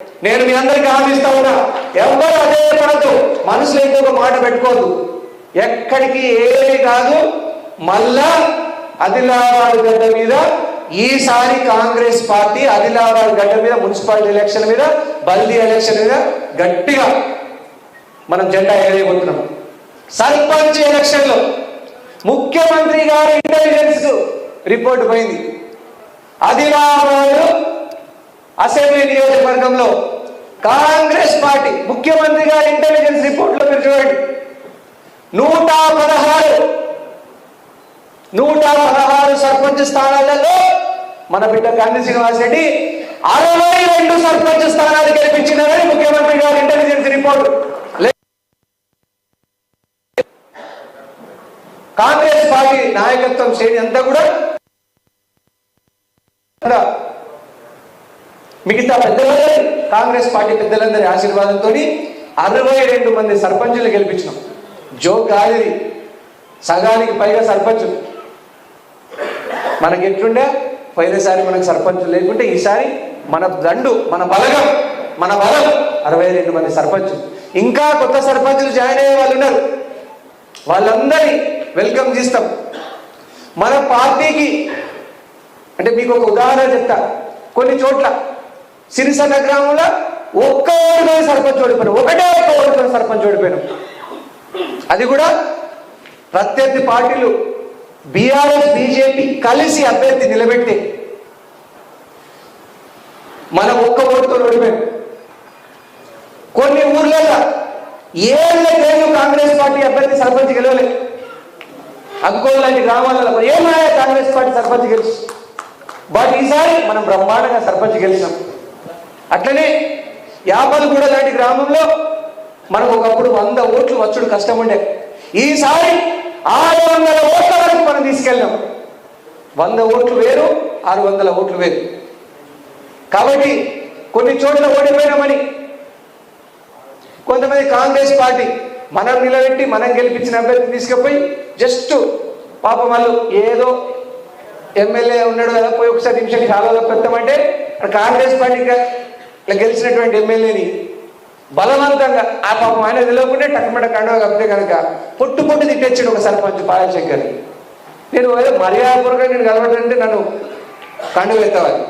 నేను మీ అందరికీ హామీస్తా ఉన్నా, ఎవరు అదే పడద్దు, మనసులో ఇంకొక మాట పెట్టుకోవద్దు. ఎక్కడికి ఏమీ కాదు, మళ్ళా ఆదిలాబాద్ గడ్డ మీద ఈసారి కాంగ్రెస్ పార్టీ ఆదిలాబాద్ గడ్డ మీద మున్సిపాలిటీ ఎలక్షన్ మీద, బల్దీ ఎలక్షన్ మీద గట్టిగా మనం జెండా ఎగరేయబోతున్నాం. సర్పంచ్ ఎలక్షన్ లో ముఖ్యమంత్రి గారి ఇంటెలిజెన్స్ రిపోర్ట్ పోయింది. ఆదిలాబాద్ అసెంబ్లీ నియోజకవర్గంలో కాంగ్రెస్ పార్టీ ముఖ్యమంత్రి గారి ఇంటెలిజెన్స్ రిపోర్ట్ లో మీరు చూడండి, 116 సర్పంచ్ స్థానాలలో మన బిడ్డ కంది శ్రీనివాస్ రెడ్డి 62 సర్పంచ్ స్థానాలు గెలిపించినారని ముఖ్యమంత్రి గారి ఇంటెలిజెన్స్ రిపోర్ట్. కాంగ్రెస్ పార్టీ నాయకత్వం శ్రేణి అంతా కూడా మిగతా పెద్దలందరి కాంగ్రెస్ పార్టీ పెద్దలందరి ఆశీర్వాదంతో 62 మంది సర్పంచులు గెలిపించినాం. జోక్ కాదు, సగానికి పైగా సర్పంచ్. మనకి ఎట్లుండే పోయినసారి మనకు సర్పంచ్ లేకుంటే ఈసారి మన దండు, మన బలం 62 మంది సర్పంచ్. ఇంకా కొత్త సర్పంచులు జాయిన్ అయ్యే వాళ్ళు ఉన్నారు, వాళ్ళందరినీ వెల్కమ్ చేస్తాం. మన పార్టీకి అంటే మీకు ఒక ఉదాహరణ చెప్తా, కొన్ని చోట్ల సిరిసన్న గ్రామంలో ఒక్క ఓడిపోయిన సర్పంచ్ ఓడిపోయినాం, ఒక్క ఓడిపోయిన సర్పంచ్ ఓడిపోయినాం. అది కూడా ప్రత్యర్థి పార్టీలు బీఆర్ఎస్ బీజేపీ కలిసి అభ్యర్థి నిలబెట్టి మనం ఒక్క ఓటుతో ఓడిపోయాం. కొన్ని ఊర్లలో ఏళ్ళు కాంగ్రెస్ పార్టీ అభ్యర్థి సర్పంచ్ గెలవలేదు. అంకోల్ లాంటి గ్రామాలలో ఏమాయా కాంగ్రెస్ పార్టీ సర్పంచ్ గెలిచి, బట్ ఈసారి మనం బ్రహ్మాండంగా సర్పంచ్ గెలిచినాం. అట్లనే యాపలగూడ లాంటి గ్రామంలో మనకు ఒకప్పుడు 100 ఓట్లు వచ్చుడు కష్టం ఉండే, ఈసారి 600 ఓట్ల వరకు మనం తీసుకెళ్ళాం. 100 ఓట్లు వేరు, 600 ఓట్లు వేరు. కాబట్టి కొన్ని చోట్ల ఓడిపోయినామని కొంతమంది కాంగ్రెస్ పార్టీ మనం నిలబెట్టి మనం గెలిపించిన అభ్యర్థిని తీసుకుపోయి జస్ట్ పాపం వాళ్ళు ఏదో ఎమ్మెల్యే ఉన్నాడు కదా పోయి ఒకసారి నిమిషానికి హాలో పెడతామంటే కాంగ్రెస్ పార్టీగా గెలిచినటువంటి ఎమ్మెల్యేని బలవంతంగా ఆ పాపం ఆయన తెలియకుంటే టక్మట కండువ కప్పితే కనుక పొట్టు తిట్టేచ్చాడు ఒక సర్పంచ్ పాలశంకర్. నేను మర్యాదపూర్వకంగా నేను కలవడంటే నన్ను కండువ ఎత్తవాలి.